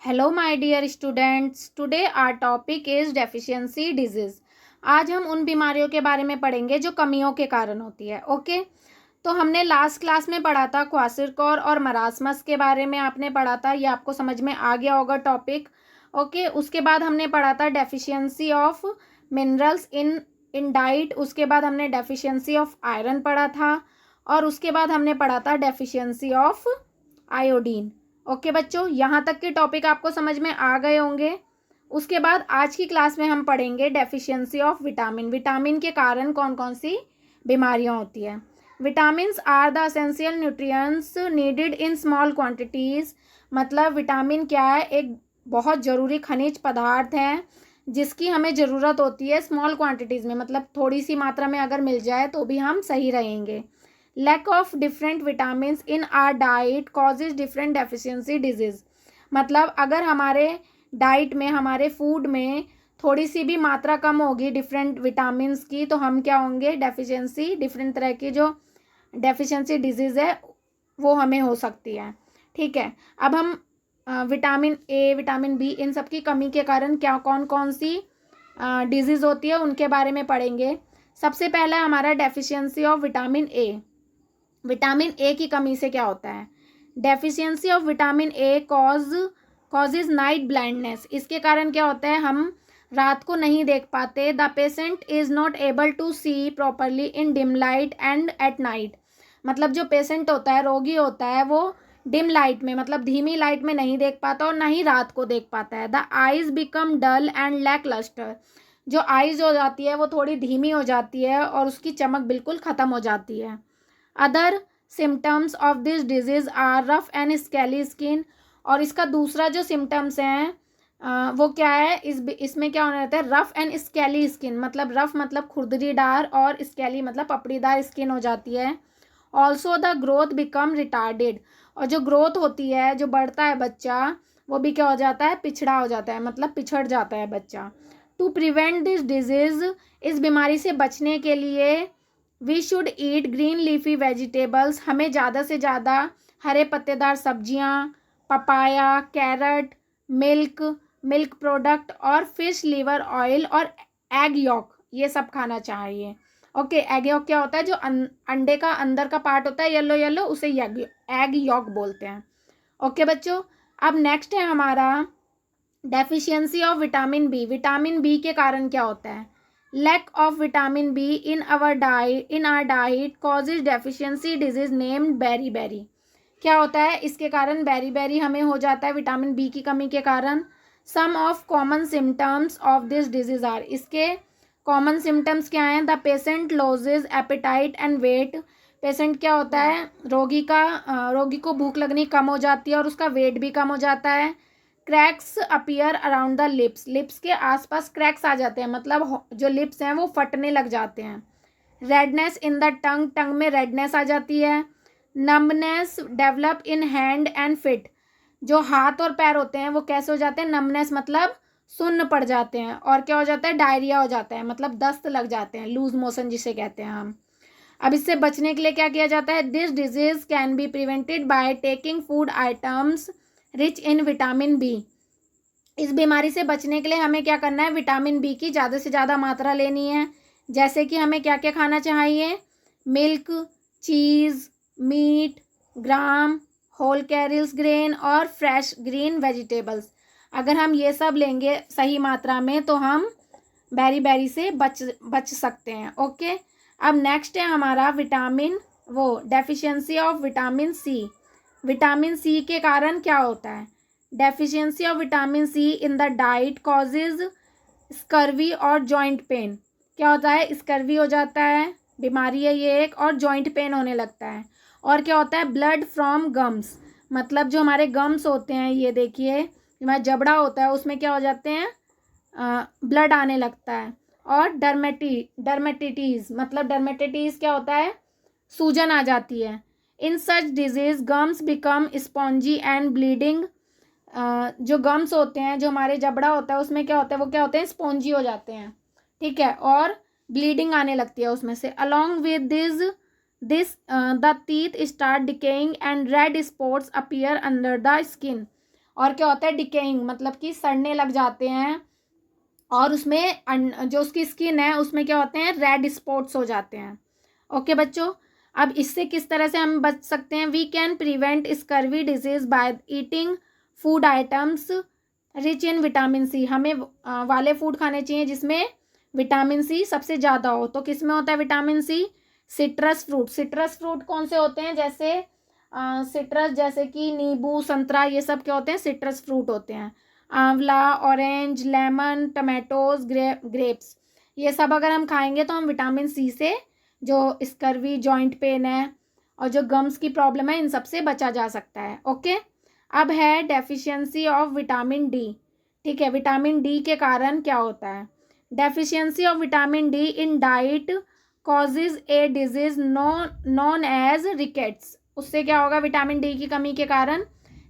Hello my dear students, today our topic is deficiency disease. आज हम उन बीमारियों के बारे में पढ़ेंगे जो कमियों के कारण होती है। ओके, तो हमने लास्ट क्लास में पढ़ा था क्वासिरकोर और मरासमस के बारे में आपने पढ़ा था, ये आपको समझ में आ गया होगा टॉपिक। ओके, उसके बाद हमने पढ़ा था deficiency of minerals in diet. उसके बाद हमने डेफिशिएंसी ऑफ आयरन पढ़ा था और उसके बाद हमने पढ़ा था डेफिशिएंसी ऑफ आयोडीन। ओके बच्चों, यहाँ तक के टॉपिक आपको समझ में आ गए होंगे। उसके बाद आज की क्लास में हम पढ़ेंगे डेफिशिएंसी ऑफ विटामिन। विटामिन के कारण कौन कौन सी बीमारियाँ होती है। Vitamins are the essential nutrients needed in small quantities. मतलब विटामिन क्या है, एक बहुत ज़रूरी खनिज पदार्थ है जिसकी हमें ज़रूरत होती है स्मॉल क्वांटिटीज़ में, मतलब थोड़ी सी मात्रा में अगर मिल जाए तो भी हम सही रहेंगे। Lack of different vitamins in our diet causes different deficiency disease. मतलब अगर हमारे डाइट में, हमारे फूड में थोड़ी सी भी मात्रा कम होगी डिफरेंट विटामिन्स की, तो हम क्या होंगे, डेफिशिएंसी, डिफरेंट तरह की जो डेफिशिएंसी डिजीज़ है वो हमें हो सकती है। ठीक है, अब हम विटामिन ए, विटामिन बी, इन सब की कमी के कारण क्या कौन कौन सी डिजीज़ होती है उनके बारे में पढ़ेंगे। सबसे पहला हमारा deficiency of vitamin A. Vitamin A की कमी से क्या होता है, deficiency of vitamin A causes night blindness. इसके कारण क्या होता है, हम रात को नहीं देख पाते। The patient is not able to see properly in dim light and at night. मतलब जो पेशेंट होता है, रोगी होता है, वो डिम लाइट में, मतलब धीमी लाइट में नहीं देख पाता और ना ही रात को देख पाता है। The eyes become dull and lack lustre. जो आइज हो जाती है वो थोड़ी धीमी हो जाती है और उसकी चमक बिल्कुल ख़त्म हो जाती है। Other symptoms of this disease are rough and scaly skin. और इसका दूसरा जो सिम्टम्स हैं वो क्या है, इसमें क्या होने रहता है, रफ़ एंड स्केली स्किन। मतलब रफ़ मतलब खुरदरीदार और स्केली मतलब पपड़ीदार स्किन हो जाती है। Also the growth become retarded. और जो ग्रोथ होती है, जो बढ़ता है बच्चा, वो भी क्या हो जाता है, पिछड़ा हो जाता है, मतलब पिछड़ जाता है बच्चा। टू प्रिवेंट दिस डिजीज़, इस बीमारी से बचने के लिए we should eat green leafy vegetables. हमें ज़्यादा से ज़्यादा हरे पत्तेदार सब्जियाँ, पपाया, कैरेट, मिल्क प्रोडक्ट और फिश लीवर ऑयल और एग यॉक, ये सब खाना चाहिए। ओके, एग यॉक क्या होता है, जो अंडे का अंदर का पार्ट होता है येलो येलो, उसे एग यॉक बोलते हैं। ओके बच्चों, अब नेक्स्ट है हमारा deficiency of vitamin B. Vitamin B के कारण क्या होता है, lack of vitamin B in our diet causes deficiency disease named beriberi. क्या होता है, इसके कारण बेरी बेरी हमें हो जाता है विटामिन बी की कमी के कारण। Some of common symptoms of this disease are, इसके कॉमन सिम्टम्स क्या हैं, the patient loses appetite and weight. Patient क्या होता है, रोगी को भूख लगनी कम हो जाती है और उसका वेट भी कम हो जाता है। Cracks appear around the lips, lips के आसपास क्रैक्स आ जाते हैं, मतलब जो लिप्स हैं वो फटने लग जाते हैं। रेडनेस इन द टंग, टंग में रेडनेस आ जाती है। Numbness develop in hand and fit, जो हाथ और पैर होते हैं वो कैसे हो जाते हैं, नम्बनेस मतलब सुन्न पड़ जाते हैं। और क्या हो जाता है, डायरिया हो जाता है, मतलब दस्त लग जाते हैं, लूज मोशन जिसे कहते हैं हम। अब इससे बचने के लिए क्या किया जाता है, this disease can be prevented by taking food items rich in vitamin B. इस बीमारी से बचने के लिए हमें क्या करना है, विटामिन बी की ज़्यादा से ज़्यादा मात्रा लेनी है। जैसे कि हमें क्या क्या खाना चाहिए, मिल्क, चीज़, मीट, ग्राम, होल कैरिल्स ग्रेन और फ्रेश ग्रीन वेजिटेबल्स। अगर हम ये सब लेंगे सही मात्रा में तो हम बेरी से बच सकते हैं। ओके, अब नेक्स्ट है हमारा vitamin deficiency of vitamin C. Vitamin C के कारण क्या होता है, deficiency of vitamin C in the diet causes scurvy और जॉइंट पेन। क्या होता है, स्कर्वी हो जाता है, बीमारी है ये एक, और जॉइंट पेन होने लगता है। और क्या होता है, ब्लड फ्रॉम गम्स, मतलब जो हमारे गम्स होते हैं, ये देखिए हमारा जबड़ा होता है उसमें क्या हो जाते हैं, ब्लड आने लगता है। और डर्मेटिटीज़, मतलब डर्मेटिटीज़ क्या होता है, सूजन आ जाती है। In such disease gums become spongy and bleeding. जो गम्स होते हैं, जो हमारे जबड़ा होता है उसमें क्या होता है, वो क्या होते हैं, स्पॉन्जी हो जाते हैं। ठीक है, और ब्लीडिंग आने लगती है उसमें से। Along with this the teeth start decaying and red spots appear under the skin. और क्या होता है डिकेइंग, मतलब कि सड़ने लग जाते हैं, और उसमें जो उसकी स्किन है उसमें क्या होते हैं रेड स्पॉट्स हो जाते हैं। ओके बच्चों, अब इससे किस तरह से हम बच सकते हैं? We can prevent scurvy disease by eating food items rich in vitamin C. हमें वाले फूड खाने चाहिए जिसमें विटामिन सी सबसे ज़्यादा हो। तो किस में होता है vitamin C? Citrus fruit. Citrus fruit कौन से होते हैं? जैसे सिट्रस, जैसे कि नींबू, संतरा, ये सब क्या होते हैं? सिट्रस फ्रूट होते हैं। आंवला, ऑरेंज, लेमन, टमाटोज, ग्रेप्स, ये सब अगर हम खाएंगे तो हम विटामिन सी से जो स्कर्वी, जॉइंट पेन है और जो गम्स की प्रॉब्लम है, इन सब से बचा जा सकता है। ओके, अब है डेफिशिएंसी ऑफ विटामिन डी। ठीक है, विटामिन डी के कारण क्या होता है? Deficiency of vitamin D in diet causes a disease known as rickets. उससे क्या होगा? विटामिन डी की कमी के कारण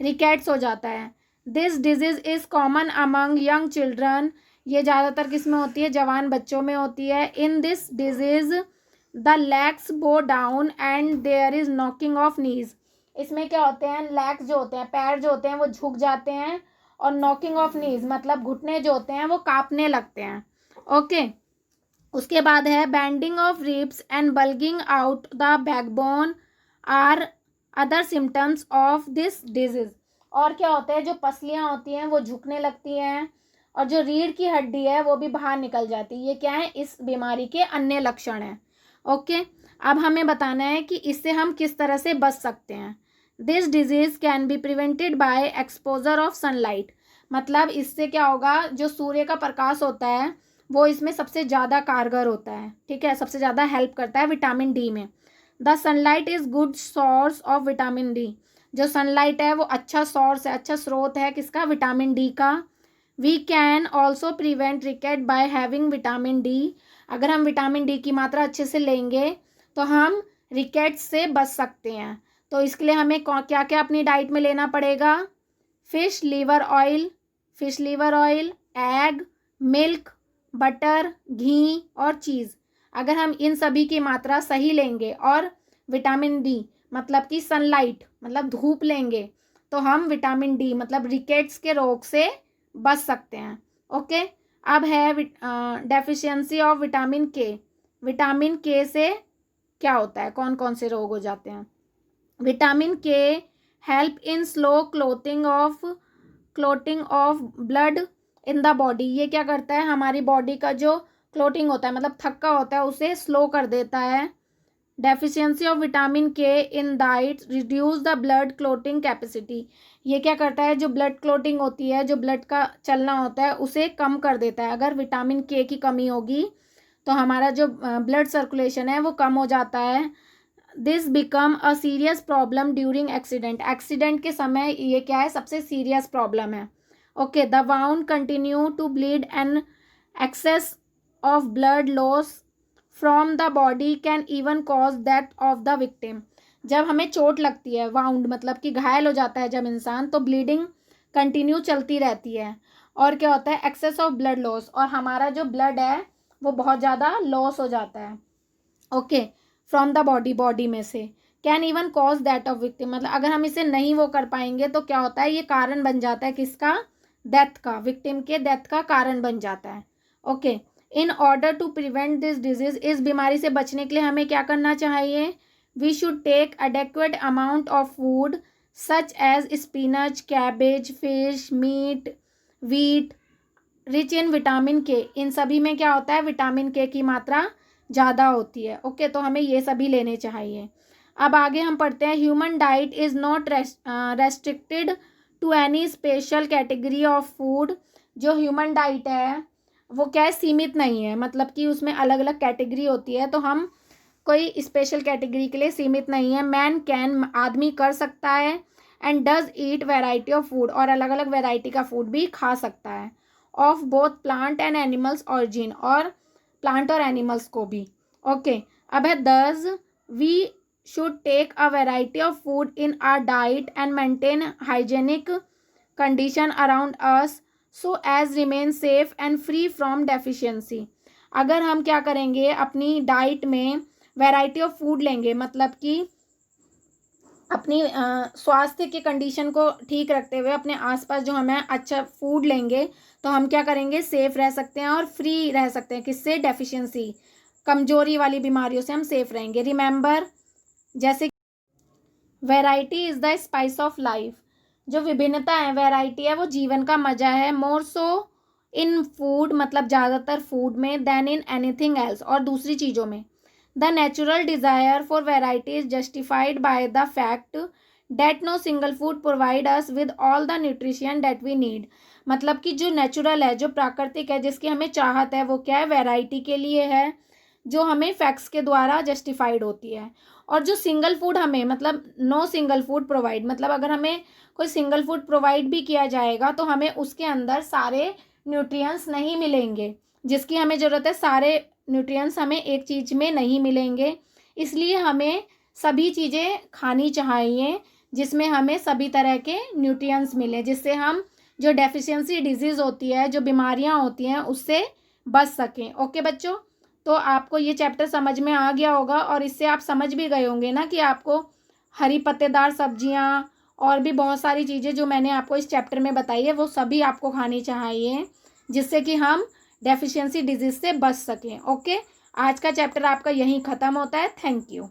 रिकेट्स हो जाता है। This disease is common among young children. ये ज़्यादातर किस में होती है? जवान बच्चों में होती है। In this disease the legs bow down and there is knocking of knees. इसमें क्या होते हैं? लेग्स जो होते हैं, पैर जो होते हैं वो झुक जाते हैं, और नॉकिंग ऑफ नीज मतलब घुटने जो होते हैं वो कांपने लगते हैं। ओके, उसके बाद है bending of ribs and bulging out the backbone are other symptoms of this disease. और क्या होता है? जो पसलियाँ होती हैं वो झुकने लगती हैं, और जो रीढ़ की हड्डी है वो भी बाहर निकल जाती है। ये क्या है? इस बीमारी के अन्य लक्षण हैं। ओके, अब हमें बताना है कि इससे हम किस तरह से बच सकते हैं। This disease can be prevented bye exposure of sunlight. मतलब इससे क्या होगा? जो सूर्य का प्रकाश होता है वो इसमें सबसे ज़्यादा कारगर होता है। ठीक है, सबसे ज़्यादा हेल्प करता है विटामिन डी में। The sunlight is good source of vitamin D. जो सनलाइट है वो अच्छा सोर्स है, अच्छा स्रोत है किसका? विटामिन डी का। We can also prevent rickets by having vitamin D. अगर हम विटामिन डी की मात्रा अच्छे से लेंगे तो हम रिकेट से बच सकते हैं। तो इसके लिए हमें क्या क्या अपनी डाइट में लेना पड़ेगा? Fish liver oil, fish liver oil, egg, milk, butter, घी और चीज़। अगर हम इन सभी की मात्रा सही लेंगे और विटामिन डी मतलब कि सनलाइट मतलब धूप लेंगे तो हम विटामिन डी मतलब रिकेट्स के रोग से बच सकते हैं। ओके, अब है डेफिशिएंसी ऑफ विटामिन के। विटामिन के से क्या होता है? कौन कौन से रोग हो जाते हैं? विटामिन के help in slow clotting of blood in the body. ये क्या करता है? हमारी बॉडी का जो क्लोटिंग होता है मतलब थक्का होता है उसे स्लो कर देता है। Deficiency of vitamin K in diet reduce the blood clotting capacity. ये क्या करता है? जो ब्लड क्लोटिंग होती है, जो ब्लड का चलना होता है उसे कम कर देता है। अगर विटामिन के की कमी होगी तो हमारा जो ब्लड सर्कुलेशन है वो कम हो जाता है। This become a serious problem during accident. Accident के समय ये क्या है? सबसे सीरियस प्रॉब्लम है। Okay, the wound continue to bleed and excess of blood loss from the body can even cause death of the victim. जब हमें चोट लगती है, वाउंड मतलब कि घायल हो जाता है जब इंसान, तो ब्लीडिंग कंटिन्यू चलती रहती है। और क्या होता है? एक्सेस ऑफ ब्लड लॉस, और हमारा जो ब्लड है वो बहुत ज़्यादा लॉस हो जाता है। ओके, फ्रॉम द बॉडी में से। Can even cause that of victim मतलब अगर हम इसे नहीं वो कर पाएंगे तो क्या होता है? ये कारण बन जाता है किसका? डेथ का, विक्टिम के डेथ का कारण बन जाता है। Okay, in order to prevent this disease, इस बीमारी से बचने के लिए हमें क्या करना चाहिए? We should take adequate amount of food such as spinach, cabbage, fish, meat, wheat rich in vitamin K. इन सभी में क्या होता है? विटामिन के की मात्रा ज़्यादा होती है। ओके, तो हमें ये सभी लेने चाहिए। अब आगे हम पढ़ते हैं। Human diet is not restricted to any special category of food. जो ह्यूमन डाइट है वो क्या है? सीमित नहीं है, मतलब कि उसमें अलग अलग कैटेगरी होती है, तो हम कोई स्पेशल कैटेगरी के लिए सीमित नहीं है। मैन कैन आदमी कर सकता है, and does eat variety of food और अलग अलग वेराइटी का फूड भी खा सकता है। Of both plant and animals origin, और प्लांट और एनिमल्स को भी। ओके, अब है thus we should take a variety of food in our diet and maintain hygienic condition around us so as remain safe and free from deficiency. अगर हम क्या करेंगे? अपनी डाइट में वैरायटी ऑफ फूड लेंगे, मतलब कि अपनी स्वास्थ्य की कंडीशन को ठीक रखते हुए अपने आसपास जो हमें अच्छा फूड लेंगे तो हम क्या करेंगे, सेफ रह सकते हैं और फ्री रह सकते हैं। किससे? डेफिशिएंसी, कमजोरी वाली बीमारियों से हम सेफ रहेंगे। रिमेंबर, जैसे variety is the spice of life, जो विभिन्नता है, वैरायटी है, वो जीवन का मजा है। मोर सो इन फूड, मतलब ज़्यादातर फूड में, देन इन एनीथिंग एल्स, और दूसरी चीज़ों में। The natural desire for variety is justified by the fact that no single food provide us with all the nutrition that we need. मतलब कि जो नेचुरल है, जो प्राकृतिक है, जिसकी हमें चाहत है, वो क्या है? वैरायटी के लिए है, जो हमें फैक्ट्स के द्वारा जस्टिफाइड होती है। और जो सिंगल फूड हमें, मतलब नो सिंगल फूड प्रोवाइड, मतलब अगर हमें कोई सिंगल फूड प्रोवाइड भी किया जाएगा तो हमें उसके अंदर सारे न्यूट्रिएंट्स नहीं मिलेंगे जिसकी हमें ज़रूरत है। सारे न्यूट्रिएंट्स हमें एक चीज़ में नहीं मिलेंगे, इसलिए हमें सभी चीज़ें खानी चाहिए जिसमें हमें सभी तरह के न्यूट्रिएंट्स मिले, जिससे हम जो डेफिशिएंसी डिजीज़ होती है, जो बीमारियां होती हैं, उससे बच सकें। ओके बच्चों, तो आपको ये चैप्टर समझ में आ गया होगा और इससे आप समझ भी गए होंगे ना कि आपको हरी पत्तेदार सब्जियां और भी बहुत सारी चीज़ें जो मैंने आपको इस चैप्टर में बताई है वो सभी आपको खानी चाहिए, जिससे कि हम डेफिशिएंसी डिजीज़ से बच सकें। ओके, आज का चैप्टर आपका यहीं ख़त्म होता है। Thank you.